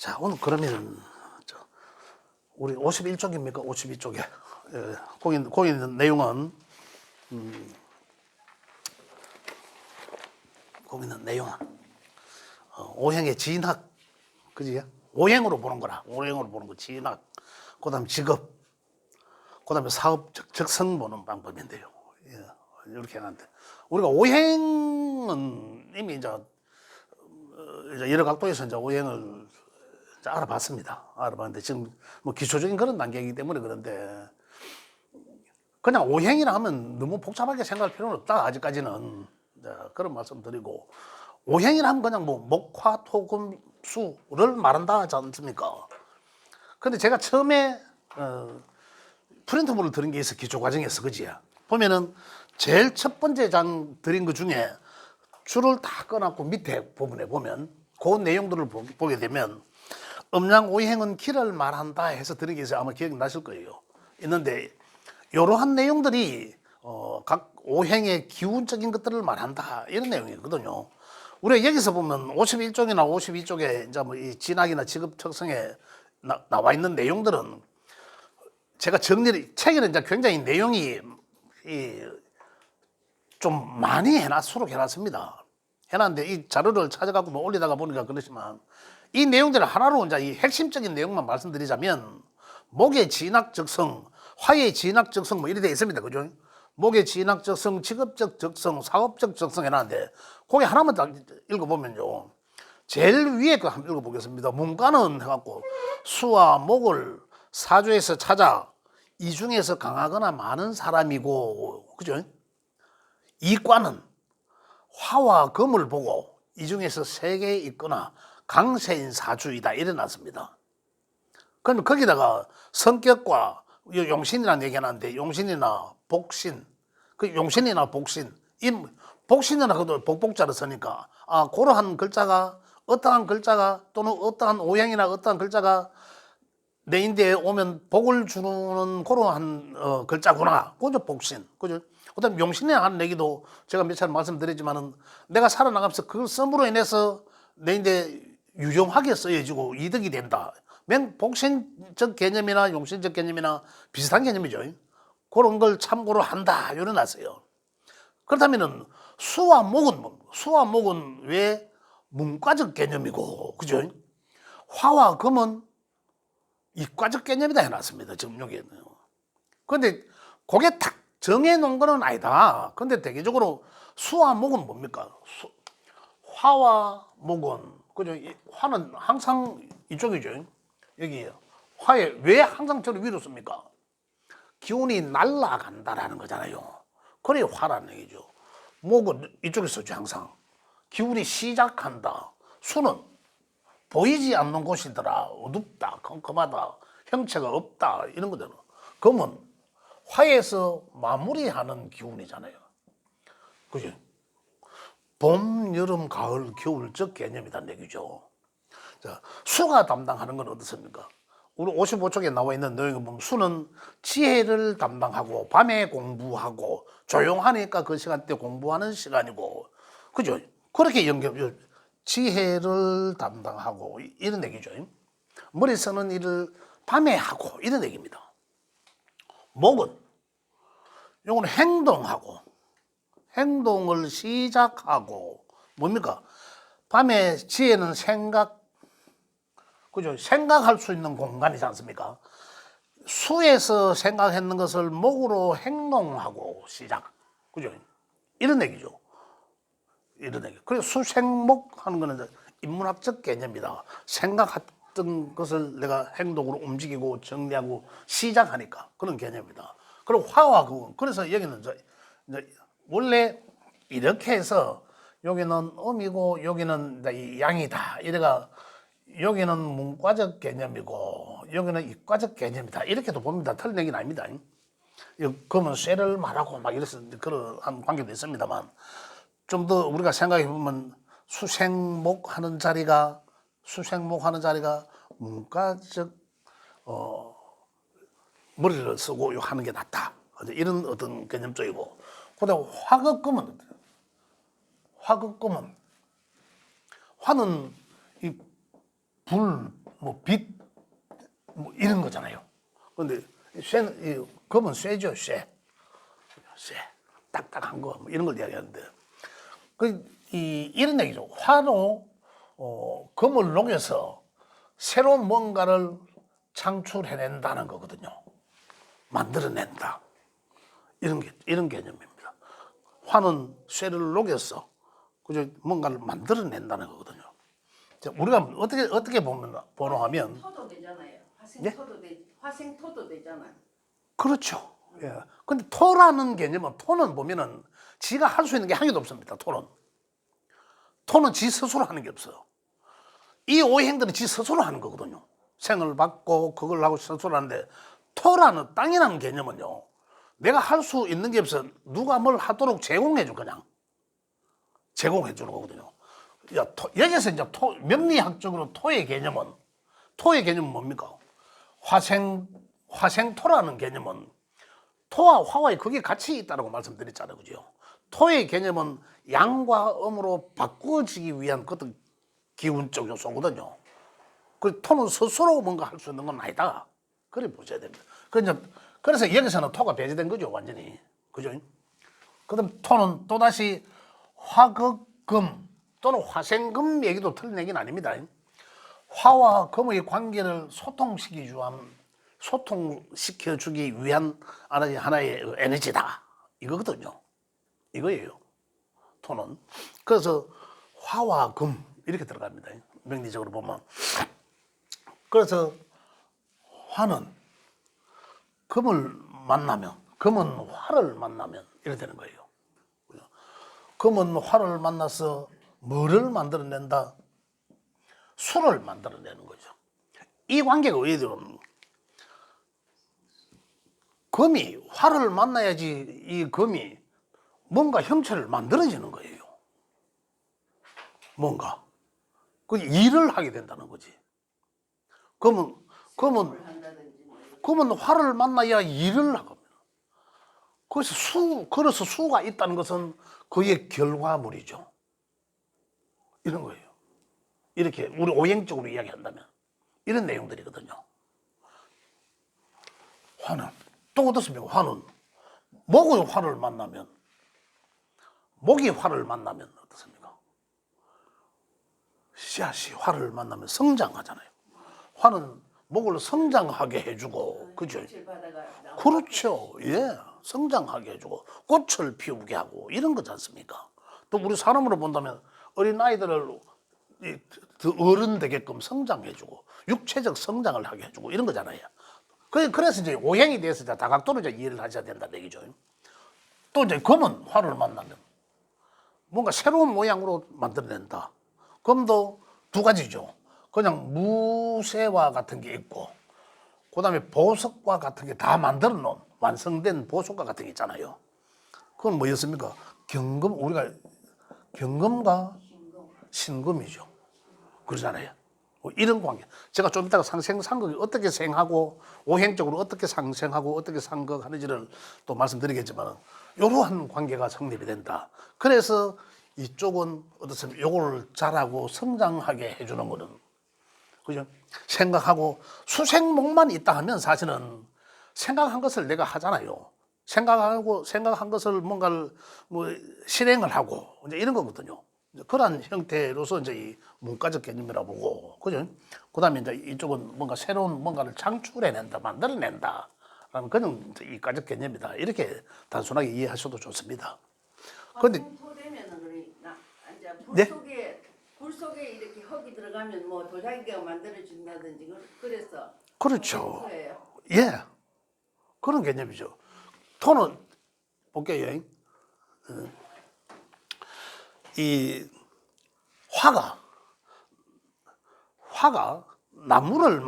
자, 오늘 그러면 우리 51쪽입니까? 52쪽에 거기 있는 내용은 거기 있는 내용은 오행의 진학, 그지? 오행으로 보는 거라. 오행으로 보는 거 진학. 그다음 직업, 그다음에 사업 적성 보는 방법인데요. 예, 이렇게 하는데 우리가 오행은 이미 이제 여러 각도에서 이제 오행을 이제 알아봤습니다. 지금 뭐 기초적인 그런 단계이기 때문에 그런데 그냥 오행이라 하면 너무 복잡하게 생각할 필요는 없다. 아직까지는 그런 말씀드리고 오행이라 하면 그냥 뭐 목화, 토금, 수를 말한다 하지 않습니까? 근데 제가 처음에 프린트물을 드린 게 있어. 기초 과정에서 그지? 보면은 제일 첫 번째 장 드린 것 중에 줄을 다 꺼놨고 밑에 부분에 보면 그 내용들을 보게 되면 음양 오행은 길을 말한다 해서 드린 게 있어요. 아마 기억나실 거예요. 있는데 이러한 내용들이 각 오행의 기운적인 것들을 말한다 이런 내용이거든요. 우리가 여기서 보면 51쪽이나 52쪽에 이제 뭐 이 진학이나 직업 특성에 나와 있는 내용들은 제가 정리를 책에는 이제 굉장히 내용이 좀 많이 수록 해놨습니다. 해놨는데 이 자료를 찾아갖고 뭐 올리다가 보니까 그렇지만 이 내용들을 하나로 이제 이 핵심적인 내용만 말씀드리자면 목의 진학적성, 화의 진학적성 뭐 이렇게 되어 있습니다. 그죠? 목의 진학적성, 직업적 적성, 사업적 적성 해놨는데 거기 하나만 딱 읽어보면요. 제일 위에 거 한번 읽어보겠습니다. 문과는 해갖고 수와 목을 사주에서 찾아 이 중에서 강하거나 많은 사람이고, 그죠? 이과는 화와 금을 보고 이 중에서 세계에 있거나 강세인 사주이다 이래놨습니다. 그럼 거기다가 성격과 용신이라는 얘기 하는데 용신이나 복신, 그 용신이나 복신, 이 복신이나 그도 복복자를 쓰니까 그러한 글자가 어떠한 글자가 또는 어떠한 오행이나 어떠한 글자가 내 인대에 오면 복을 주는 그러한 글자구나. 그죠? 복신. 그죠? 그다음 용신에 하는 얘기도 제가 몇 차례 말씀드렸지만은 내가 살아나가면서 그걸 썸으로 인해서 내 인대 유용하게 쓰여지고 이득이 된다. 맨 복신적 개념이나 용신적 개념이나 비슷한 개념이죠. 그런 걸 참고로 한다. 이래놨어요. 그렇다면은 수와 목은 뭐? 수와 목은 왜 문과적 개념이고, 그죠? 화와 금은 이과적 개념이다 해놨습니다. 지금 여기에는. 그런데 그게 딱 정해놓은 거는 아니다. 근데 대개적으로 수와 목은 뭡니까? 화와 목은, 그죠? 화는 항상 이쪽이죠. 여기에요. 화에 왜 항상 저를 위로 씁니까? 기운이 날아간다라는 거잖아요. 그래 화라는 얘기죠. 목은 이쪽에 쓰죠, 항상. 기운이 시작한다. 수는 보이지 않는 곳이더라. 어둡다, 컴컴하다, 형체가 없다 이런 거잖아. 금은 화에서 마무리하는 기운이잖아요. 그죠? 봄, 여름, 가을, 겨울적 개념이란 얘기죠. 자, 수가 담당하는 건 어떻습니까? 우리 55쪽에 나와 있는 내용을 보면 수는 지혜를 담당하고 밤에 공부하고 조용하니까 그 시간대 공부하는 시간이고, 그죠? 그렇게 지혜를 담당하고 이런 얘기죠. 머리 쓰는 일을 밤에 하고 이런 얘기입니다. 목은 요건 행동하고 행동을 시작하고 뭡니까? 밤에 지혜는 생각, 그죠? 생각할 수 있는 공간이지 않습니까? 수에서 생각했는 것을 목으로 행동하고 시작, 그죠? 이런 얘기죠. 이런 얘기. 그래서 수생목 하는 거는 인문학적 개념이다. 생각했던 것을 내가 행동으로 움직이고 정리하고 시작하니까 그런 개념이다. 그리고 화와 그, 그래서 여기는 이제 원래 이렇게 해서 여기는 음이고 여기는 양이다. 이래가 여기는 문과적 개념이고 여기는 이과적 개념이다. 이렇게도 봅니다. 틀린 얘기는 아닙니다. 그러면 쇠를 말하고 막 이래서 그런 관계도 있습니다만 좀 더 우리가 생각해 보면 수생목 하는 자리가 문과적 머리를 쓰고 하는 게 낫다. 이런 어떤 개념적이고, 그다음 화극금은 화는 이 불, 뭐 빛, 뭐 이런 거잖아요. 근데 쇠는 금은 쇠죠, 쇠. 딱딱한 거, 뭐 이런 걸 이야기하는데. 이런 얘기죠. 화로, 금을 녹여서 새로운 뭔가를 창출해낸다는 거거든요. 만들어낸다. 이런 개념입니다. 화는 쇠를 녹여서, 그죠? 뭔가를 만들어낸다는 거거든요. 자, 우리가 어떻게 보노 하면. 토도 되잖아요. 예? 화생토도 되잖아요. 그렇죠. 예. 근데 토라는 개념은, 토는 보면은 지가 할 수 있는 게 하나도 없습니다. 토는 지 스스로 하는 게 없어요. 이 오행들은 지 스스로 하는 거거든요. 생을 받고 그걸 하고 스스로 하는데, 토라는 땅이라는 개념은요, 내가 할 수 있는 게 없어. 누가 뭘 하도록 제공해줘, 그냥. 제공해주는 거거든요. 여기서 이제 명리학적으로 토의 개념은 뭡니까? 화생토라는 개념은 토와 화와의 그게 같이 있다고 말씀드렸잖아요. 그죠? 토의 개념은 양과 음으로 바꾸어지기 위한 그것도 기운적 요소거든요. 그 토는 스스로 뭔가 할 수 있는 건 아니다. 그래 보셔야 됩니다. 그래서 여기서는 토가 배제된 거죠, 완전히. 그죠? 그다음 토는 또다시 화극금 또는 화생금 얘기도 틀린 얘기는 아닙니다. 화와 금의 관계를 소통시켜주기 위한 하나의 에너지다. 이거거든요. 이거예요. 토는. 그래서 화와 금 이렇게 들어갑니다. 명리적으로 보면. 그래서 화는 금을 만나면, 금은 화를 만나면 이렇게 되는 거예요. 금은 화를 만나서 뭐를 만들어낸다? 술을 만들어내는 거죠. 이 관계가 왜 이러는? 금이 화를 만나야지 이 금이 뭔가 형체를 만들어지는 거예요. 뭔가. 그 일을 하게 된다는 거지. 금은 화를 만나야 일을 하거든요. 그래서 수가 있다는 것은 그의 결과물이죠. 이런 거예요. 이렇게 우리 오행적으로 이야기한다면 이런 내용들이거든요. 화는 또 어떻습니까? 화는 목이 화를 만나면 어떻습니까? 씨앗이 화를 만나면 성장하잖아요. 화는 목을 성장하게 해주고, 그죠? 그렇죠. 예, 성장하게 해주고 꽃을 피우게 하고 이런 거지 않습니까? 또 우리 사람으로 본다면 어린 아이들을 어른 되게끔 성장해주고 육체적 성장을 하게 해주고 이런 거잖아요. 그래서 이제 오행에 대해서 다각도로 이해를 하셔야 된다는 얘기죠. 또 이제 금은 화를 만나면 뭔가 새로운 모양으로 만들어낸다. 금도 두 가지죠. 그냥 무쇠와 같은 게 있고, 그 다음에 보석과 같은 게 다 만들어 놓은 완성된 보석과 같은 게 있잖아요. 그건 뭐였습니까? 우리가 경금과 신금이죠. 그러잖아요. 뭐 이런 관계. 제가 좀 이따가 상생상극이 어떻게 생하고 오행적으로 어떻게 상생하고 어떻게 상극하는지를 또 말씀드리겠지만 이러한 관계가 성립이 된다. 그래서 이쪽은 어떻습니까? 요걸 자라고 성장하게 해주는 거는, 그죠? 생각하고 수생목만 있다 하면 사실은 생각한 것을 내가 하잖아요. 생각한 것을 뭔가를 실행을 하고 이제 이런 거거든요. 그러한 형태로서 이제 이 문과적 개념이라고 보고, 그죠? 그 다음에 이제 이쪽은 뭔가 새로운 뭔가를 창출해낸다, 만들어낸다. 라는 그런 이과적 개념이다. 이렇게 단순하게 이해하셔도 좋습니다. 근데 네? 불 속에 이렇게 흙이 들어가면 뭐 도자기가 만들어진다든지 그래서 그렇죠. 예, 그런 개념이죠. 토는 볼게요. 이 화가 나무를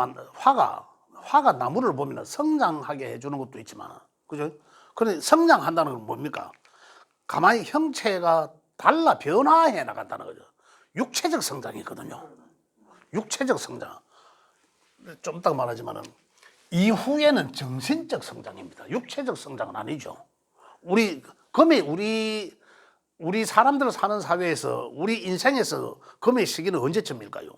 보면 성장하게 해주는 것도 있지만, 그죠? 그런데 성장한다는 건 뭡니까? 가만히 형체가 달라 변화해 나간다는 거죠. 육체적 성장이거든요. 육체적 성장. 좀 이따가 말하지만은 이후에는 정신적 성장입니다. 육체적 성장은 아니죠. 우리 사람들 사는 사회에서 우리 인생에서 금의 시기는 언제쯤일까요?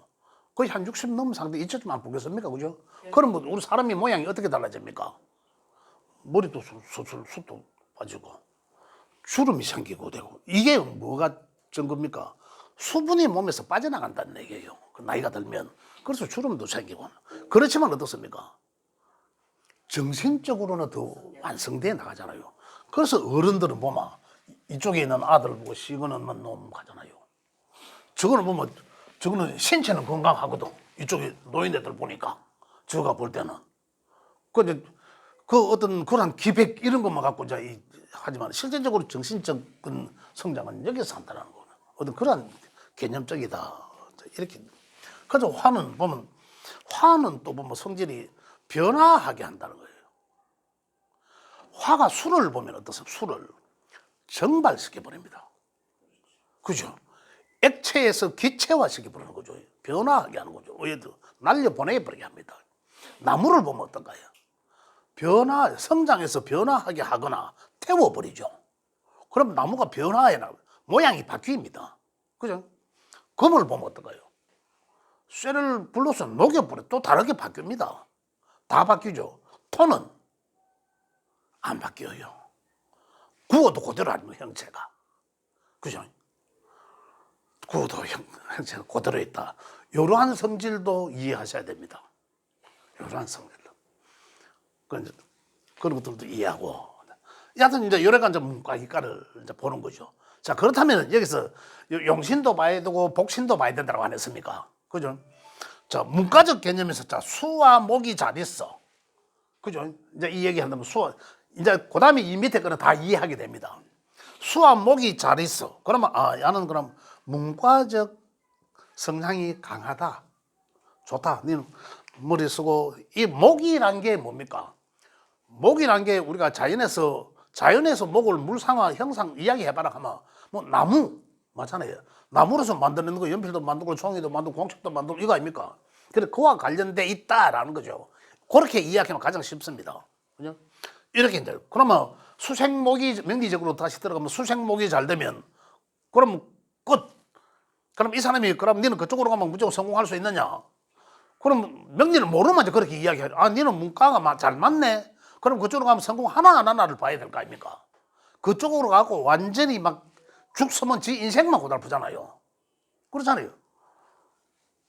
거의 한 60 넘은 상태 이쯤 안 보겠습니까? 그죠? 그러면 우리 사람이 모양이 어떻게 달라집니까? 머리도 숱도 빠지고 주름이 생기고 되고 이게 뭐가 증거입니까? 수분이 몸에서 빠져나간다는 얘기예요. 그 나이가 들면. 그래서 주름도 생기고. 그렇지만 어떻습니까? 정신적으로는 더 완성돼 나가잖아요. 그래서 어른들은 보면 이쪽에 있는 아들 보고 시거는 놈 가잖아요. 저거는 보면 저거는 신체는 건강하거든. 이쪽에 노인네들 보니까 저가 볼 때는 그 어떤 그런 기백 이런 것만 갖고 이제 하지만 실질적으로 정신적인 성장은 여기서 한다는 거는 어떤 그런 개념적이다 이렇게. 그래서 화는 또 보면 성질이 변화하게 한다는 거예요. 화가 술을 보면 어떠세요? 술을 증발시켜 버립니다. 그죠? 액체에서 기체화시켜 버리는 거죠. 변화하게 하는 거죠. 의외도 날려보내버리게 합니다. 나무를 보면 어떤가요? 성장해서 변화하게 하거나 태워버리죠. 그럼 나무가 변화해 나 모양이 바뀝니다. 그죠? 검을 보면 어떤가요? 쇠를 불러서 녹여버려 또 다르게 바뀝니다. 다 바뀌죠. 토는 안 바뀌어요. 구워도 그대로 아니면 형체가. 그죠? 구워도 형체가 그대로 있다. 이러한 성질도 이해하셔야 됩니다. 이러한 성질도. 그런 것들도 이해하고. 여하튼 이제 여러 가지 문과 이과를 이제 보는 거죠. 자, 그렇다면 여기서 용신도 봐야 되고 복신도 봐야 된다고 안 했습니까? 그죠? 자, 문과적 개념에서 자, 수와 목이 잘 있어. 그죠? 이제 이 얘기 한다면 이제 그 다음에 이 밑에 거는 다 이해하게 됩니다. 수와 목이 잘 있어. 그러면, 야는 그럼 문과적 성향이 강하다. 좋다. 너는 머리 쓰고, 이 목이란 게 뭡니까? 목이란 게 우리가 자연에서 목을 물상화, 형상 이야기해봐라 하면, 뭐, 나무, 맞잖아요. 나무로서 만드는 거, 연필도 만들고, 종이도 만들고, 공책도 만들고, 이거 아닙니까? 그래서 그와 관련돼 있다라는 거죠. 그렇게 이야기하면 가장 쉽습니다. 그죠? 이렇게 이제, 그러면 수생목이, 명리적으로 다시 들어가면 수생목이 잘 되면, 그럼 끝. 그럼 이 사람이, 그럼 너는 그쪽으로 가면 무조건 성공할 수 있느냐? 그럼 명리를 모르면 이제 그렇게 이야기하죠. 너는 문과가 잘 맞네? 그럼 그쪽으로 가면 성공 하나하나를 봐야 될 거 아닙니까? 그쪽으로 가고 완전히 막 죽 서면 지 인생만 고달프잖아요. 그렇잖아요.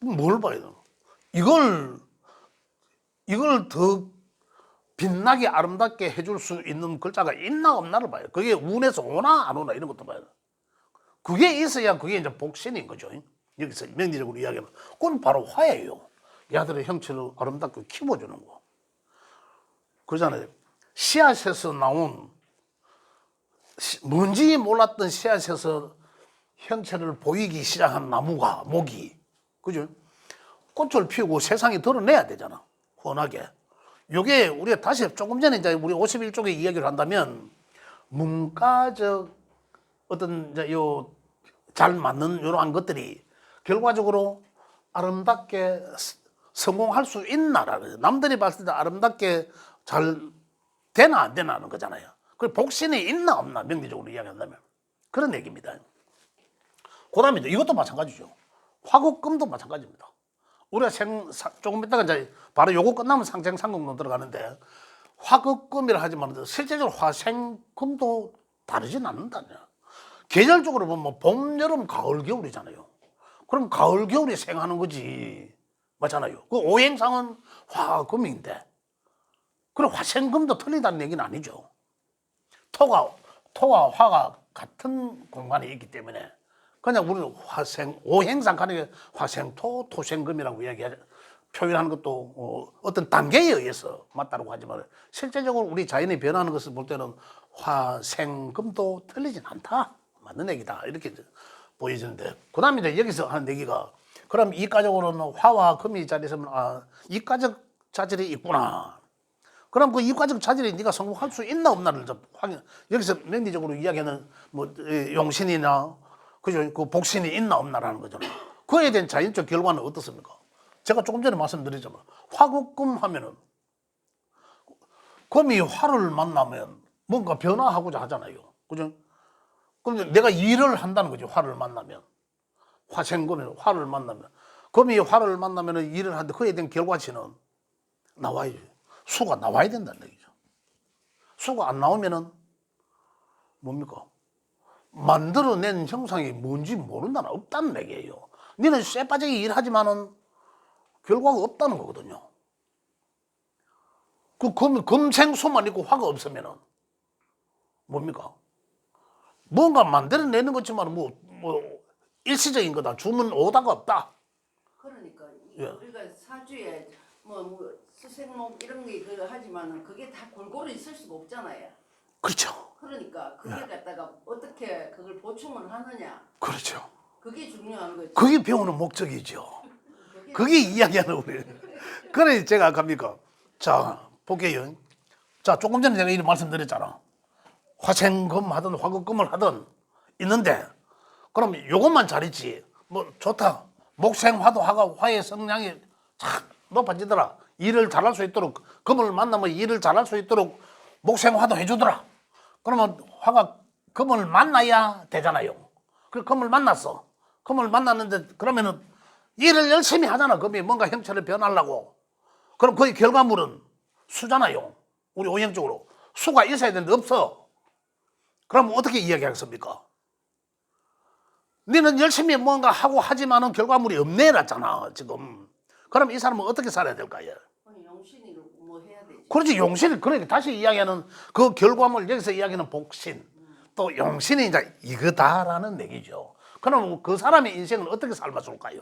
뭘 봐야 되나? 이걸 더 빛나게 아름답게 해줄 수 있는 글자가 있나 없나를 봐요. 그게 운에서 오나 안 오나 이런 것도 봐요. 그게 있어야 그게 이제 복신인 거죠. 여기서 명리적으로 이야기하면. 그건 바로 화예요. 야들의 형체를 아름답게 키워주는 거. 그러잖아요. 씨앗에서 나온 뭔지 몰랐던 씨앗에서 형체를 보이기 시작한 나무가 목이 그죠? 꽃을 피우고 세상에 드러내야 되잖아. 훤하게. 요게 우리가 다시 조금 전에 이제 우리 51쪽에 이야기를 한다면 문과적 어떤 이제 요 잘 맞는 이러한 것들이 결과적으로 아름답게 성공할 수 있나라는 남들이 봤을 때 아름답게 잘 되나 안 되나 하는 거잖아요. 그 복신이 있나 없나 명리적으로 이야기한다면 그런 얘기입니다. 그다음에 이것도 마찬가지죠. 화국금도 마찬가지입니다. 우리가 조금 있다가 이제 바로 요거 끝나면 상생상공론 들어가는데 화국금이라 하지만 실제적으로 화생금도 다르진 않는다냐. 계절적으로 보면 봄, 여름, 가을, 겨울이잖아요. 그럼 가을, 겨울이 생하는 거지. 맞잖아요. 그 오행상은 화금인데 그럼 화생금도 틀리다는 얘기는 아니죠. 토와 화가 같은 공간에 있기 때문에 그냥 우리는 오행상 가는 게 화생토, 토생금이라고 표현하는 것도 어떤 단계에 의해서 맞다고 하지만 실제적으로 우리 자연이 변하는 것을 볼 때는 화생금도 틀리진 않다. 맞는 얘기다. 이렇게 보여지는데 그 다음에 이제 여기서 하는 얘기가 그럼 이과적으로는 화와 금이 자리에 있으면 이과적 자질이 있구나. 그럼 그 이과적 자질이 네가 성공할 수 있나 없나를 확인. 여기서 명리적으로 이야기하는 뭐 용신이나 그죠? 그 복신이 있나 없나라는 거잖아요. 그에 대한 자연적 결과는 어떻습니까? 제가 조금 전에 말씀드렸지만 화국금 하면은 금이 화를 만나면 뭔가 변화하고자 하잖아요. 그죠? 그럼 내가 일을 한다는 거죠. 화를 만나면 화생금이 화를 만나면 금이 화를 만나면 일을 하는데 그에 대한 결과치는 나와야죠. 수가 나와야 된다는 얘기죠. 수가 안 나오면은 뭡니까? 만들어낸 형상이 뭔지 모른다는 없다는 얘기예요. 너는 쇠빠지게 일하지만은 결과가 없다는 거거든요. 그 금생수만 있고 화가 없으면은 뭡니까? 뭔가 만들어내는 거지만 뭐 일시적인 거다. 주문 오다가 없다. 그러니까 예. 우리가 사주에 뭐 수생목 이런 게 그 하지만은 그게 다 골고루 있을 수가 없잖아요. 그렇죠. 그러니까 그게 갖다가 어떻게 그걸 보충을 하느냐 그렇죠. 그게 중요한 거죠. 그게 배우는 목적이죠. 그게 이야기하는 우리. 그래 제가 갑니까? 자 볼게요. 자 조금 전에 제가 이런 말씀드렸잖아. 화생금 하든 화극금을 하든 있는데 그럼 요것만 잘했지. 뭐 좋다. 목생화도 화가 화의 성량이 참 높아지더라. 일을 잘할 수 있도록 금을 만나면 일을 잘할 수 있도록 목생화도 해주더라. 그러면 화가 금을 만나야 되잖아요. 그 금을 만났어. 금을 만났는데 그러면은 일을 열심히 하잖아. 금이 뭔가 형체를 변하려고. 그럼 거의 결과물은 수잖아요. 우리 오형적으로 수가 있어야 되는데 없어. 그럼 어떻게 이야기하겠습니까? 너는 열심히 뭔가 하고 하지만은 결과물이 없네라잖아 지금. 그럼 이 사람은 어떻게 살아야 될까요? 용신이 뭐 해야 되지. 그렇지 용신. 그러니까 다시 이야기하는 그 결과물 여기서 이야기하는 복신 또 용신이 이제 이거다라는 얘기죠. 그럼 그 사람의 인생을 어떻게 삶아줄까요?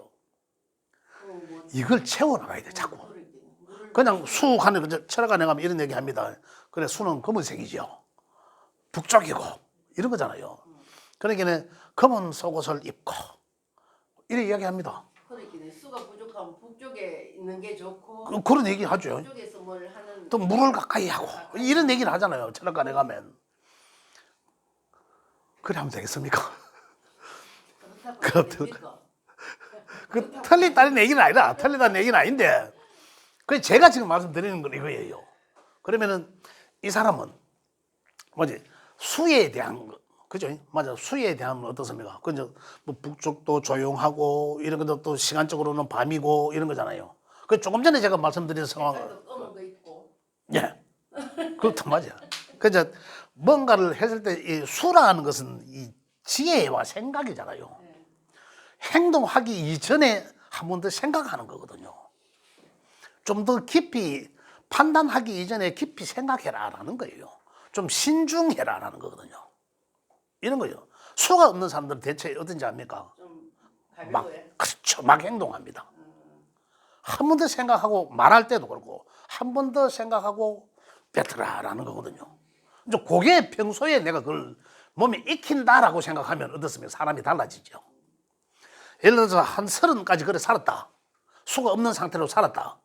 뭐 이걸 채워나가야 돼 자꾸. 그냥 수 하는 철학관에 가면 이런 얘기 합니다. 그래 수는 검은색이죠. 북쪽이고 이런 거잖아요. 그러니까 검은 속옷을 입고 이렇게 이야기합니다. 그러니까 수가 부족하면 북쪽에 있는 게 좋고 그런 얘기 하죠. 북쪽에서 뭘 하는 또 물을 가까이 하고 이런 얘기를 하잖아요. 철학관에 가면. 그래 하면 되겠습니까? 그렇다고 그 틀리다는 얘기는 아니라 틀리다는 얘기는 아닌데 그 제가 지금 말씀드리는 건 이거예요. 그러면은 이 사람은 뭐지 수에 대한 거 그죠? 맞아 수에 대한 어떻습니까? 그죠? 뭐 북쪽도 조용하고 이런 것도 또 시간적으로는 밤이고 이런 거잖아요. 그 조금 전에 제가 말씀드린 상황 검은 거 있고 예 그렇다 맞아. 그죠? 뭔가를 했을 때 이 수라는 것은 이 지혜와 생각이잖아요. 행동하기 이전에 한 번 더 생각하는 거거든요. 좀 더 깊이 판단하기 이전에 깊이 생각해라라는 거예요. 좀 신중해라라는 거거든요. 이런 거예요. 수가 없는 사람들은 대체 어떤지 압니까? 좀 막 가벼워요. 그렇죠. 막 행동합니다. 한 번 더 생각하고 말할 때도 그렇고 한 번 더 생각하고 뱉으라라는 거거든요. 이제 그게 평소에 내가 그걸 몸에 익힌다라고 생각하면 어떻습니까? 사람이 달라지죠. 예를 들어서 한 30까지 그래 살았다. 수가 없는 상태로 살았다.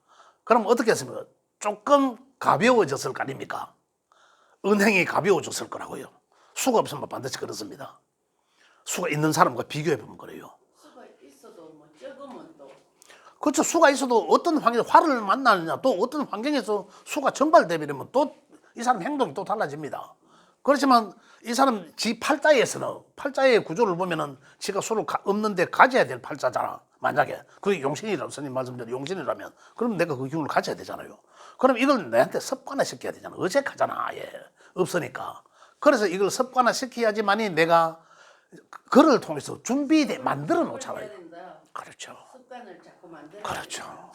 그럼 어떻게 했습니까? 조금 가벼워졌을 거 아닙니까? 은행이 가벼워졌을 거라고요. 수가 없으면 반드시 그렇습니다. 수가 있는 사람과 비교해 보면 그래요. 수가 있어도 뭐 적으면 또 그렇죠. 수가 있어도 어떤 환경에서 화를 만나느냐 또 어떤 환경에서 수가 전발되면 또 이 사람 행동이 또 달라집니다. 그렇지만 이 사람 지 팔자에서는 팔자의 구조를 보면은 지가 수를 없는데 가져야 될 팔자잖아. 만약에 그게 용신이라고 스님 말씀대로 용신이라면 그럼 내가 그 기운을 가져야 되잖아요. 그럼 이걸 내한테 습관화 시켜야 되잖아. 어색하잖아. 아예 없으니까. 그래서 이걸 습관화 시켜야지만이 내가 그를 통해서 만들어 놓잖아요. 된다. 그렇죠. 습관을 자꾸 만들어. 그렇죠.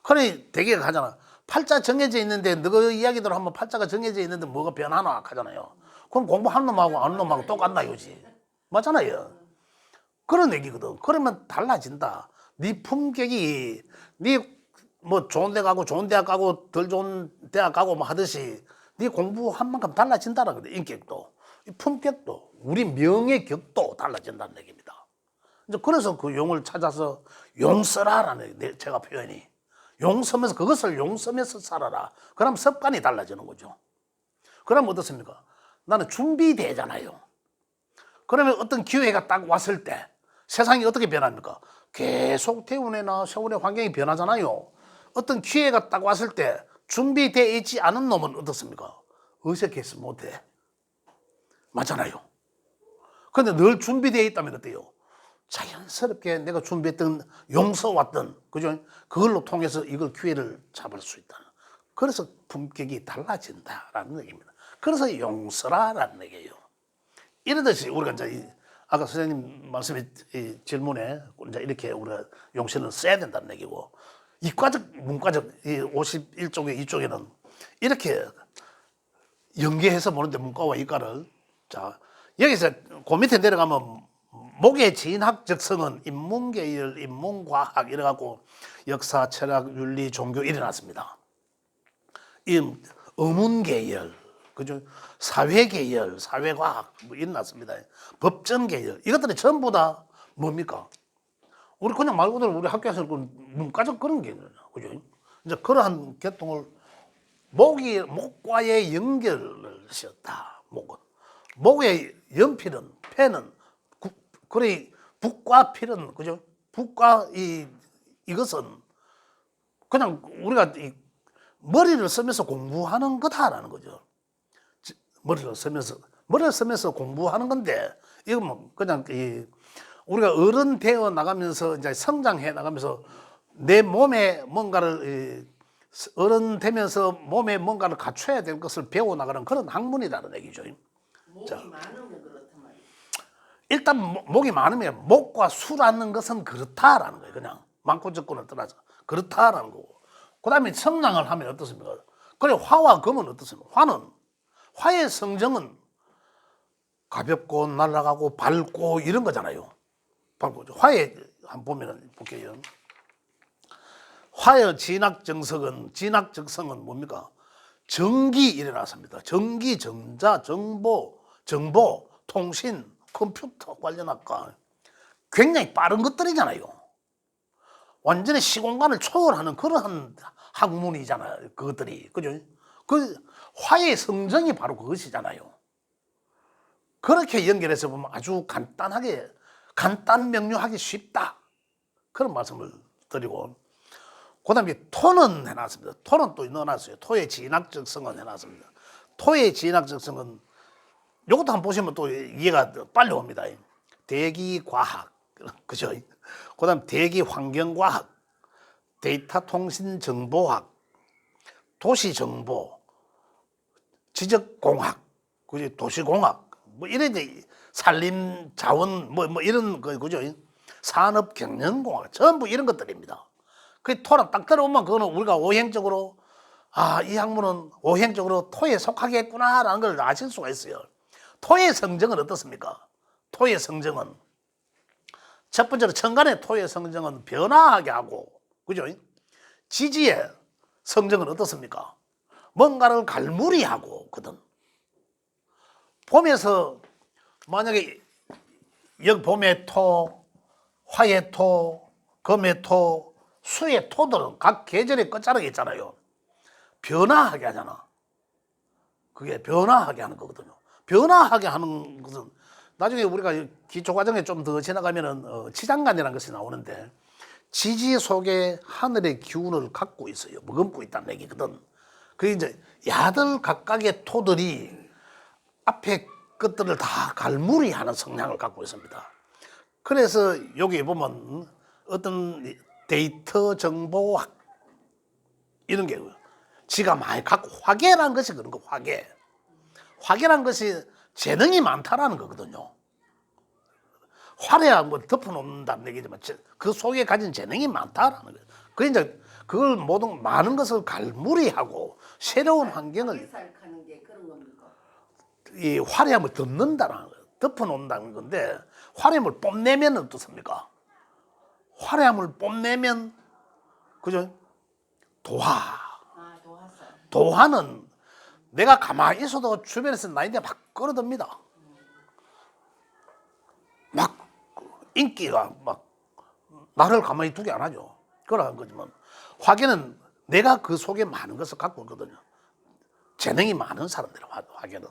그래 되게 가잖아. 팔자 정해져 있는데 너 이야기대로 하면 팔자가 정해져 있는데 뭐가 변하나 하잖아요. 그럼 공부하는 놈하고 안 하는 놈하고 똑같나 이거지. 맞잖아요. 그런 얘기거든. 그러면 달라진다. 네 품격이 네 뭐 좋은 데 가고 좋은 대학 가고 덜 좋은 대학 가고 뭐 하듯이 네 공부한 만큼 달라진다라 그래. 인격도 품격도 우리 명예격도 달라진다는 얘기입니다. 이제 그래서 그 용을 찾아서 용서라라는 제가 표현이 용서면서 그것을 용서면서 살아라. 그럼 습관이 달라지는 거죠. 그럼 어떻습니까? 나는 준비되잖아요. 그러면 어떤 기회가 딱 왔을 때 세상이 어떻게 변합니까? 계속 태운에나 세월의 환경이 변하잖아요. 어떤 기회가 딱 왔을 때 준비되어 있지 않은 놈은 어떻습니까? 어색해서 못해. 맞잖아요. 근데 늘 준비되어 있다면 어때요? 자연스럽게 내가 준비했던 용서 왔던 그죠? 그걸로 통해서 이걸 기회를 잡을 수 있다. 그래서 품격이 달라진다라는 얘기입니다. 그래서 용서라라는 얘기예요. 이러듯이 우리가 이제 아까 선생님 말씀의 질문에 이제 이렇게 우리가 용서는 써야 된다는 얘기고 이과적 문과적 이 51쪽에 이쪽에는 이렇게 연계해서 보는데 문과와 이과를 자 여기서 그 밑에 내려가면 목의 진학적성은 인문계열, 인문과학 이래갖고 역사, 철학, 윤리, 종교 일어났습니다. 이 어문계열, 그죠? 사회계열, 사회과학 뭐 일어났습니다. 법전계열 이것들이 전부 다 뭡니까? 우리 그냥 말 그대로 우리 학교에서 그 문과적 그런 게 있잖아요, 그죠? 이제 그러한 계통을 목과의 연결을 씌었다. 목의 연필은 펜은 그래 북과 필은 그죠? 북과 이것은 그냥 우리가 머리를 쓰면서 공부하는 거다라는 거죠. 머리를 쓰면서 공부하는 건데 이건 뭐 그냥 우리가 어른 되어 나가면서 이제 성장해 나가면서 내 몸에 뭔가를 어른 되면서 몸에 뭔가를 갖춰야 될 것을 배워 나가는 그런 학문이라는 얘기죠. 목이 많으면 그렇단 말이에요. 일단 목이 많으면 목과 수라는 것은 그렇다라는 거예요. 그냥 많고 적고는 떠나서 그렇다라는 거고. 그다음에 성장을 하면 어떻습니까? 그래 화와 금은 어떻습니까? 화의 성정은 가볍고 날아가고 밝고 이런 거잖아요. 밝고 화의 한번 보면은 볼게요. 화의 진학적성은 뭡니까? 전기 일어났습니다. 전기, 전자, 정보, 통신, 컴퓨터 관련 학과 굉장히 빠른 것들이잖아요. 완전히 시공간을 초월하는 그러한 학문이잖아요. 그것들이 그죠? 그 화의 성정이 바로 그것이잖아요. 그렇게 연결해서 보면 아주 간단 명료하기 쉽다. 그런 말씀을 드리고 그다음에 토는 해놨습니다. 토는 또 넣어놨어요. 토의 진학적성은 해놨습니다. 토의 진학적성은 이것도 한번 보시면 또 이해가 빨리 옵니다. 대기과학, 그죠? 그다음 대기환경과학, 데이터통신정보학, 도시정보, 지적공학, 그죠? 도시공학, 뭐 이런 산림자원, 뭐 이런 거, 그죠? 산업경영공학, 전부 이런 것들입니다. 그 토랑 딱 들어오면 그거는 우리가 오행적으로 이 학문은 오행적으로 토에 속하겠구나라는 걸 아실 수가 있어요. 토의 성정은 어떻습니까? 토의 성정은 첫 번째로 천간의 토의 성정은 변화하게 하고, 그죠? 지지의 성정은 어떻습니까? 뭔가를 갈무리하고 거든. 봄에서 만약에 여기 봄의 토, 화의 토, 금의 토, 수의 토들은 각 계절의 끝자락이 있잖아요. 변화하게 하잖아. 그게 변화하게 하는 거거든요. 변화하게 하는 것은 나중에 우리가 기초과정에 좀 더 지나가면은 치장간이라는 것이 나오는데 지지 속에 하늘의 기운을 갖고 있어요. 머금고 있다는 얘기거든. 그게 이제 야들 각각의 토들이 앞에 것들을 다 갈무리하는 성향을 갖고 있습니다. 그래서 여기 보면 어떤 데이터 정보학 이런 게 지가 많이 갖고 화계라는 것이 그런 거 화계라는 것이 재능이 많다라는 거거든요. 화려한 뭐 덮어놓는다는 얘기지만 그 속에 가진 재능이 많다라는 거예요. 그 이제 그걸 모든 많은 것을 갈무리하고 새로운 환경을 하는 게 그런 겁니까? 이 화려함을 덮는다는 거예요. 덮어놓는다는 건데 화려함을 뽐내면 어떻습니까? 화려함을 뽐내면 그죠? 도화. 도화는 내가 가만히 있어도 주변에서 나인데 막 끌어듭니다. 막 인기가 막 나를 가만히 두게 안 하죠. 그러한 거지만 화계는 내가 그 속에 많은 것을 갖고 있거든요. 재능이 많은 사람들이 화계는.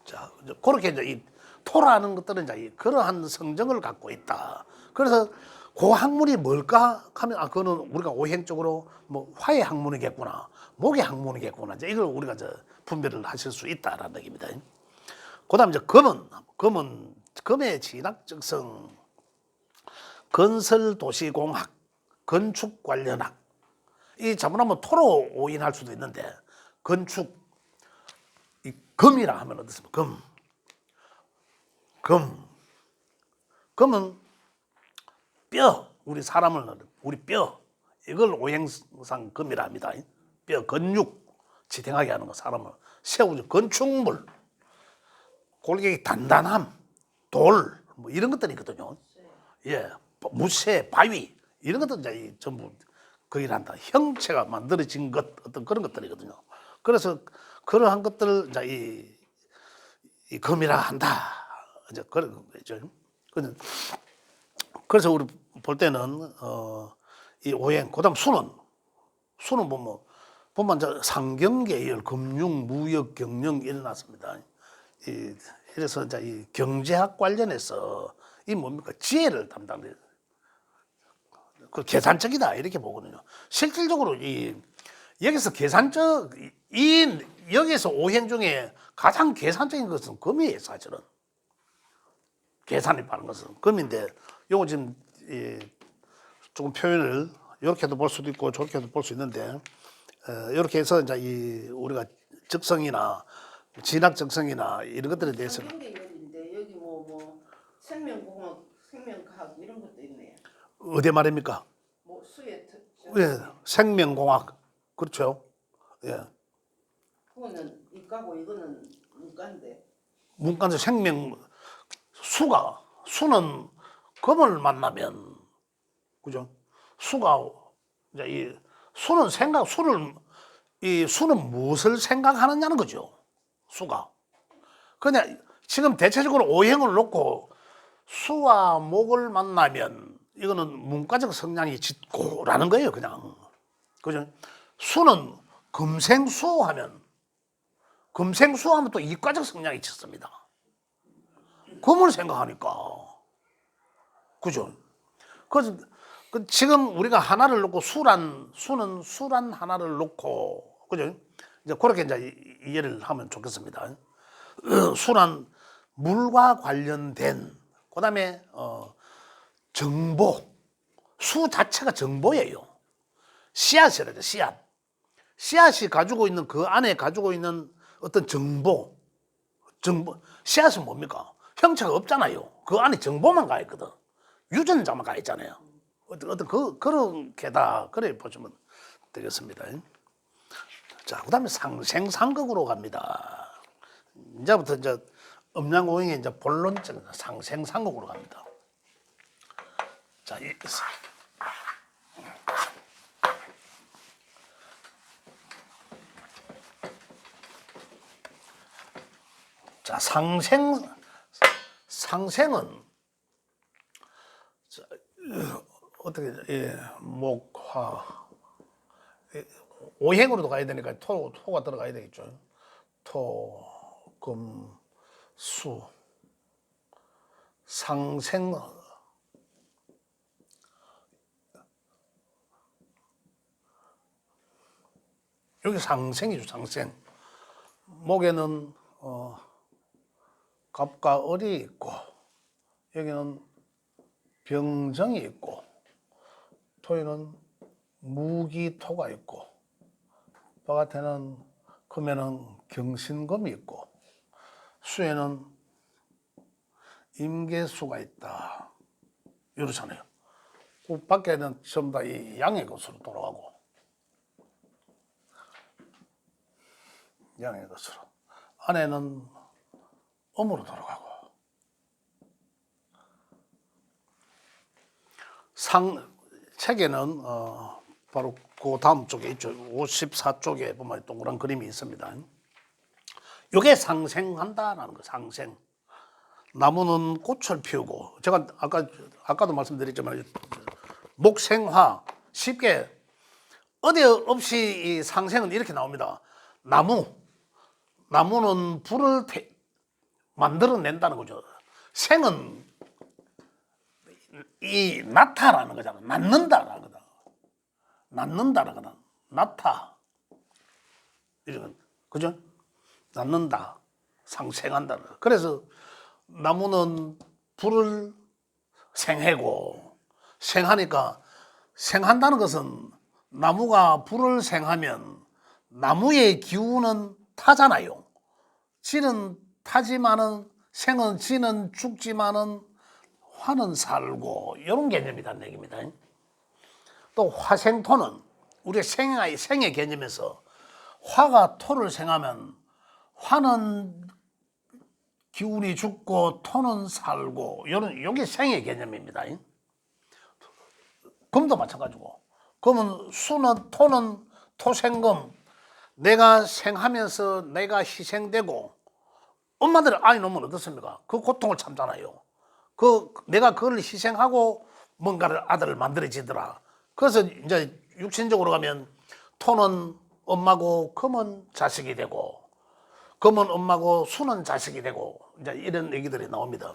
자, 그렇게 이제 이 토라는 것들은 이제 그러한 성정을 갖고 있다. 그래서 그 학문이 뭘까 하면 그거는 우리가 오행적으로 뭐 화의 학문이겠구나, 목의 학문이겠구나. 이제 이걸 우리가 이제 분별을 하실 수 있다라는 얘기입니다. 그다음 이제 금의 진학적성. 건설도시공학, 건축관련학. 이 잘못하면 토로 오인할 수도 있는데 건축, 이 금이라 하면 어떻습니까? 금은 뼈, 우리 사람을 우리 뼈 이걸 오행상 금이라 합니다. 뼈, 근육 지탱하게 하는 거 사람을 세우죠. 건축물, 골격이 단단함, 돌, 뭐 이런 것들이 있거든요. 예, 무쇠, 바위 이런 것들 이제 전부 거기란다. 형체가 만들어진 것 어떤 그런 것들이거든요. 그래서 그러한 것들을 이제 이 금이라 한다. 이제 그런 거죠. 그래서 우리 볼 때는 이 오행, 그다음 수는 보면 이제 상경계열, 금융, 무역, 경영 일어났습니다. 그래서 이제 이 경제학 관련해서 이 뭡니까 지혜를 담당해요. 그 계산적이다 이렇게 보거든요. 실질적으로 여기서 계산적 여기서 오행 중에 가장 계산적인 것은 금이에요, 사실은. 계산이 빠른 것은 금인데 요거 지금 조금 표현을 이렇게도 볼 수도 있고 저렇게도 볼 수 있는데 이렇게 해서 이제 우리가 적성이나 진학 적성이나 이런 것들에 대해서는 상경계열인데 여기 뭐 생명공학, 생명과학 이런 것도 있네요. 어디 말입니까? 뭐 수의 예, 생명공학 그렇죠. 예, 그거는 이과고 이거는 문과인데. 문과에서 수는 금을 만나면 그죠? 이제 수는 무엇을 생각하느냐는 거죠. 수가. 그냥 지금 대체적으로 오행을 놓고 수와 목을 만나면 이거는 문과적 성향이 짙고라는 거예요, 그냥. 그죠? 수는 금생수하면 또 이과적 성향이 짙습니다. 금을 생각하니까. 그죠? 그래서 지금 우리가 하나를 놓고 수는 수란 하나를 놓고 그죠? 이제 그렇게 이제 이해를 하면 좋겠습니다. 수란 물과 관련된 그다음에 정보 수 자체가 정보예요. 씨앗이라죠, 씨앗. 씨앗이 가지고 있는 그 안에 가지고 있는 어떤 정보 씨앗은 뭡니까? 형체가 없잖아요. 그 안에 정보만 가 있거든. 유전자만 가 있잖아요. 어떤 그런 게다 그래 보시면 되겠습니다. 자, 그다음에 상생상극으로 갑니다. 이제부터 이제 음양오행의 이제 본론적인 상생상극으로 갑니다. 자, 자 상생은 자, 어떻게 목화 오행으로도 가야 되니까 토가 들어가야 되겠죠. 토, 금, 수, 상생. 여기 상생이죠, 상생. 목에는 갑과 을이 있고 여기는 병정이 있고 토에는 무기토가 있고 바깥에는 금에는 경신금이 있고 수에는 임계수가 있다. 이렇잖아요. 그 밖에는 전부 다 이 양의 것으로 돌아가고 양의 것으로 안에는 음으로 돌아가고 책에는 바로 그 다음 쪽에 있죠. 54쪽에 보면 동그란 그림이 있습니다. 이게 상생한다라는 거. 상생. 나무는 꽃을 피우고 제가 아까도 말씀드렸지만 목생화 쉽게 어디 없이 이 상생은 이렇게 나옵니다. 나무는 불을 만들어낸다는 거죠. 생은 이 나타라는 거잖아. 낳는다라는 거다. 낳는다라는 거다. 나타. 이런 그죠? 낳는다. 상생한다. 그래서 나무는 불을 생해고 생하니까 생한다는 것은 나무가 불을 생하면 나무의 기운은 타잖아요. 지는 타지만은 생은 지는 죽지만은 화는 살고 이런 개념이란 얘기입니다. 또 화생토는 우리 생의 개념에서 화가 토를 생하면 화는 기운이 죽고 토는 살고 이런 요게 생의 개념입니다. 금도 마찬가지고. 그러면 수는 토는 토생금 내가 생하면서 내가 희생되고 엄마들 아이 놓으면 어떻습니까? 그 고통을 참잖아요. 내가 그걸 희생하고 뭔가를 아들을 만들어지더라. 그래서 이제 육신적으로 가면 토는 엄마고 금은 자식이 되고 금은 엄마고 수는 자식이 되고 이제 이런 얘기들이 나옵니다.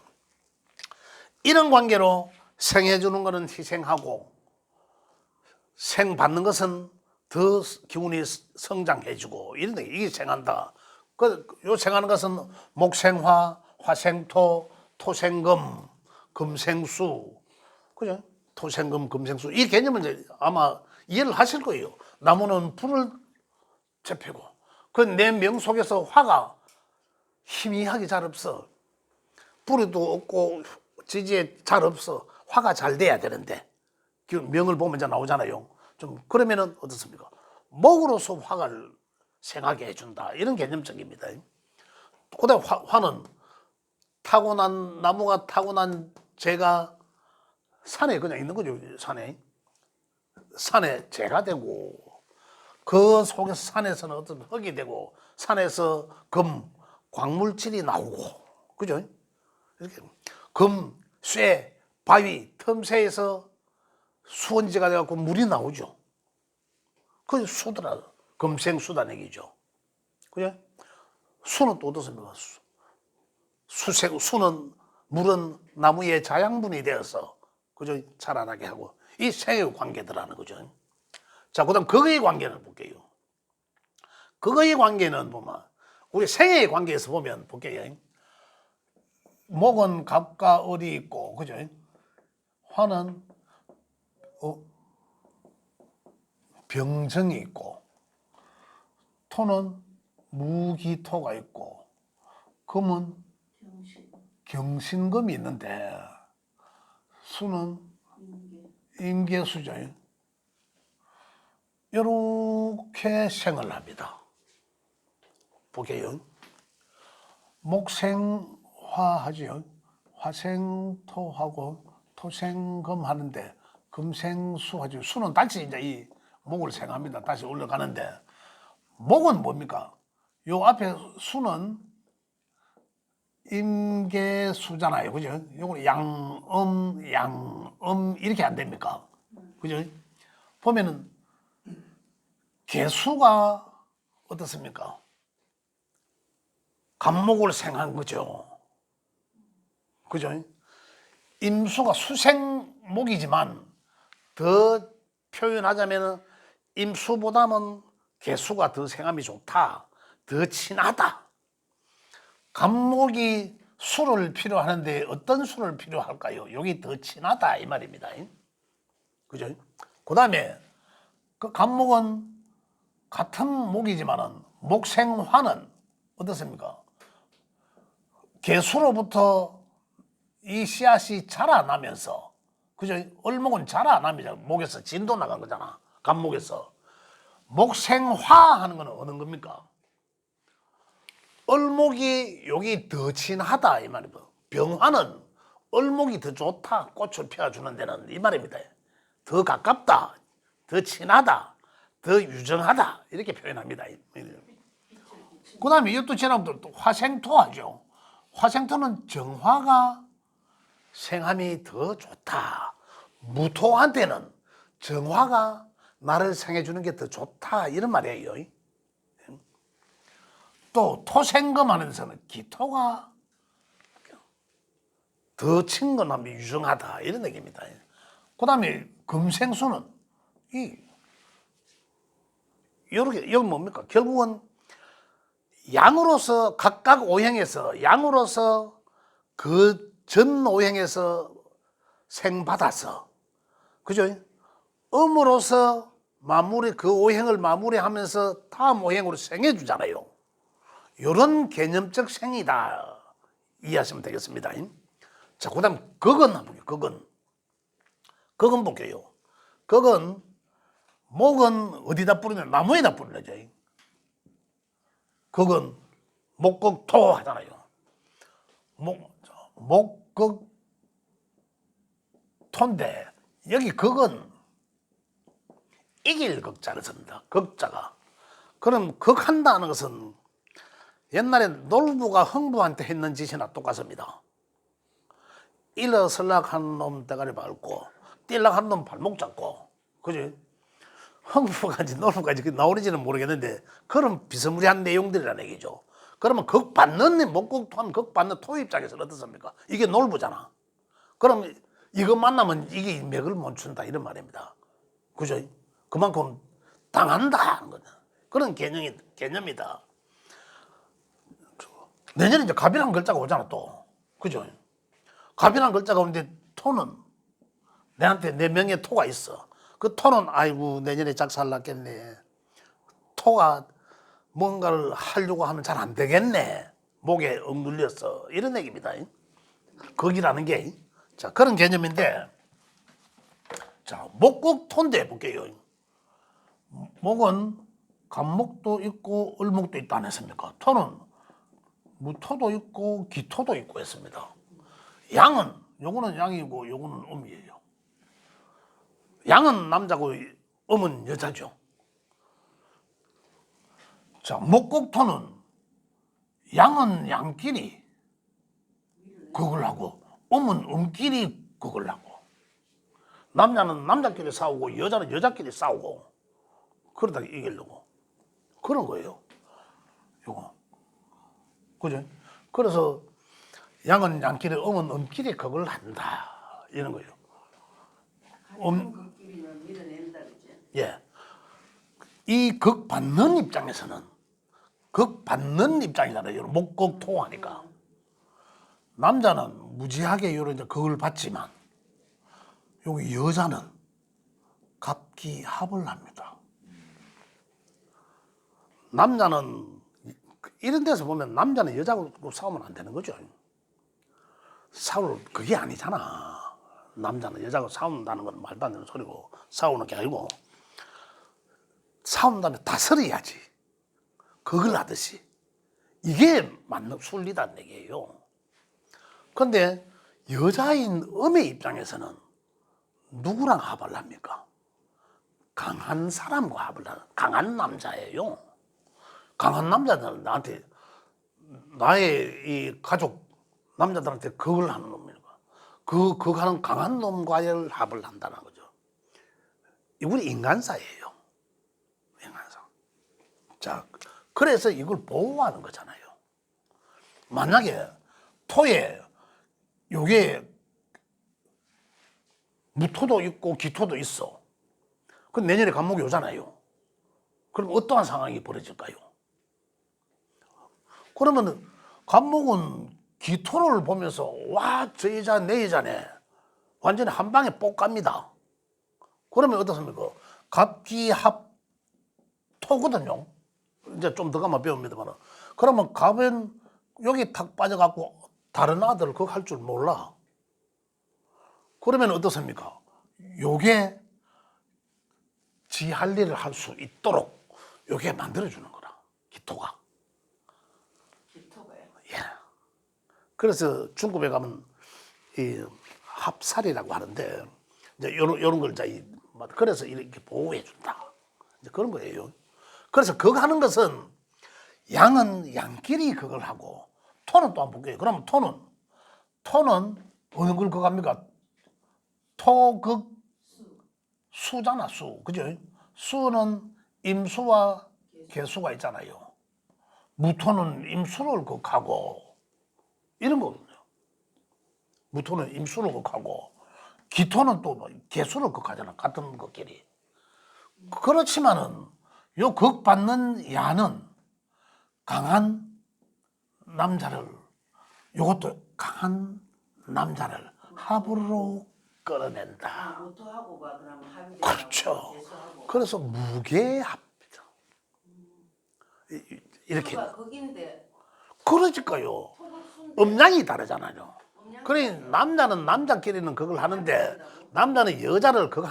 이런 관계로 생해주는 것은 희생하고 생 받는 것은 더 기운이 성장해주고 이런 이게 생한다. 요 생하는 것은 목생화, 화생토, 토생금, 금생수, 그죠? 토생금, 금생수 이 개념을 이제 아마 이해를 하실 거예요. 나무는 불을 접히고 그 내 명 속에서 화가 희미하게 잘 없어. 뿌리도 없고 지지에 잘 없어. 화가 잘 돼야 되는데 그 명을 보면 이제 나오잖아요. 좀 그러면은 어떻습니까? 목으로서 화를 생하게 해준다. 이런 개념적입니다. 그다음 화는 타고난 나무가 타고난 재가 산에 그냥 있는 거죠. 산에 재가 되고 그 속에서 산에서는 어떤 흙이 되고 산에서 금 광물질이 나오고 그죠? 이렇게 금, 쇠, 바위 틈새에서 수원지가 돼갖고 물이 나오죠. 그 수더라. 금생수단 얘기죠. 그죠? 수는 또 어떻습니까? 수는 물은 나무의 자양분이 되어서 그죠? 자라나게 하고 이 생의 관계들하는 거죠. 자, 그다음 극의 관계를 볼게요. 극의 관계는 보면 우리 생의 관계에서 보면 볼게요. 목은 갑과 을이 있고 그죠? 화는 병정이 있고 토는 무기토가 있고 금은 경신금이 있는데 수는 임계수죠. 이렇게 생을 합니다. 볼게요. 목생화하죠. 화생토하고 토생금 하는데 금생수하죠. 수는 다시 이제 이 목을 생합니다. 다시 올라가는데 목은 뭡니까? 요 앞에 수는 임계수잖아요. 그죠? 요거 양음 이렇게 안 됩니까? 그죠? 보면은 개수가 어떻습니까? 간목을 생한 거죠. 그죠? 임수가 수생목이지만 더 표현하자면 임수보다는 개수가 더 생함이 좋다. 더 친하다. 간목이 수를 필요하는데 어떤 수를 필요할까요? 여기 더 친하다 이 말입니다. 그죠? 그 다음에 그 간목은 같은 목이지만은 목생화는 어떻습니까? 개수로부터 이 씨앗이 자라나면서 그죠? 얼목은 자라나면서 목에서 진도 나간 거잖아. 간목에서 목생화 하는 건 어느 겁니까? 얼목이 여기 더 친하다 이 말입니다. 병화는 얼목이 더 좋다. 꽃을 피워주는 데는 이 말입니다. 더 가깝다, 더 친하다, 더 유정하다 이렇게 표현합니다. 그 다음에 이것도 지나면 또 화생토하죠. 화생토는 정화가 생함이 더 좋다. 무토한테는 정화가 나를 생해주는 게 더 좋다 이런 말이에요. 또 토생금 하는 데서는 기토가 더 친근함이 유정하다 이런 얘기입니다. 그 다음에 금생수는 이렇게 여기 뭡니까? 결국은 양으로서 각각 오행에서 양으로서 그 전 오행에서 생받아서 그죠? 음으로서 마무리, 그 오행을 마무리하면서 다음 오행으로 생해 주잖아요. 이런 개념적 생이다 이해하시면 되겠습니다. 자, 그다음 극은 한번 볼게요. 극은. 극은 볼게요. 극은 목은 어디다 뿌리면 나무에다 뿌리죠. 극은 목극토 하잖아요. 목극 토인데 여기 극은 이길 극자를 씁니다. 극자가. 그럼 극한다는 것은 옛날에 놀부가 흥부한테 했는 짓이나 똑같습니다. 일어설락한 놈 대가리 밟고 뛸락한 놈 발목 잡고 그지? 흥부가지 놀부가지 나오는지는 모르겠는데 그런 비스무리한 내용들이라는 얘기죠. 그러면 극 받는 목극토한 극 받는 토 입장에서는 어떻습니까? 이게 놀부잖아. 그럼 이거 만나면 이게 맥을 못 춘다 이런 말입니다. 그죠? 그만큼 당한다 하는 거죠. 그런 개념이다. 내년에 이제 갑이라는 글자가 오잖아 또. 그죠? 갑이라는 글자가 오는데 토는 내한테 내 명에 토가 있어. 그 토는 아이고 내년에 작살 났겠네. 토가 뭔가를 하려고 하면 잘 안 되겠네. 목에 억눌렸어. 이런 얘기입니다. 극이라는 게. 자, 그런 개념인데 자, 목극토인데 볼게요. 목은 간목도 있고 을목도 있다 안 했습니까? 토는 무토도 있고 기토도 있고 했습니다. 양은 요거는 양이고 요거는 음이에요. 양은 남자고 음은 여자죠. 자, 목극토는 양은 양끼리 극을 하고 음은 음끼리 극을 하고 남자는 남자끼리 싸우고 여자는 여자끼리 싸우고 그러다 이기려고 그런 거예요. 요거 그죠? 그래서 양은 양끼리 음은 음끼리 극을 한다 이런 거예요. 극끼리는 밀어낸다 그죠? 예. 이 극 받는 입장에서는 극 받는 입장이잖아요. 목극토 하니까 남자는 무지하게 이런 이제 극을 받지만 여기 여자는 갑기합을 합니다. 남자는 이런 데서 보면 남자는 여자하고 싸우면 안 되는 거죠. 싸울 그게 아니잖아. 남자는 여자하고 싸운다는 건 말도 안 되는 소리고 싸우는 게 아니고 싸운 다음에 다스려야지. 그걸 하듯이. 이게 맞는 순리다는 얘기예요. 그런데 여자인 음의 입장에서는 누구랑 합을 합니까? 강한 사람과 합을 하는 강한 남자예요. 강한 남자들은 나한테 나의 이 가족 남자들한테 그걸 하는 놈이니까 그 하는 강한 놈과의 합을 한다는 거죠. 우리 인간사예요. 인간사. 자, 그래서 이걸 보호하는 거잖아요. 만약에 토에 요게 무토도 있고 기토도 있어. 그럼 내년에 간목이 오잖아요. 그럼 어떠한 상황이 벌어질까요? 그러면 간목은 기토를 보면서 와, 저 여자 내 여자네. 완전히 한 방에 뽁 갑니다. 그러면 어떻습니까? 갑기합 토거든요. 이제 좀 더 가면 배웁니다만. 그러면 갑은 여기 탁 빠져갖고 다른 아들을 그거 할 줄 몰라. 그러면 어떻습니까? 요게 지 할 일을 할 수 있도록 요게 만들어주는 거라. 기토가. 기토가요? 예. 그래서 중국에 가면 이 합살이라고 하는데 이제 요런 걸 이제 그래서 이렇게 보호해 준다. 이제 그런 거예요. 그래서 그거 하는 것은 양은 양끼리 그걸 하고 토는 또 안 볼게요. 그러면 토는 어느 걸 그거 합니까? 토극 수잖아, 수. 그죠? 수는 임수와 개수가 있잖아요. 무토는 임수를 극하고 이런 거거든요. 무토는 임수를 극하고 기토는 또 개수를 극하잖아. 같은 것끼리. 그렇지만은 요 극받는 야는 강한 남자를 요것도 강한 남자를 합으로 끌어낸다. 모토하고 봐 그러면 합의되고 그렇죠. 재수하고. 그래서 무게합니다. 이렇게. 거긴데 그러니까요. 토급순대 음량이 다르잖아요. 음량 그래 남자는 남자끼리는 그걸 하는데 남자는 여자를 그거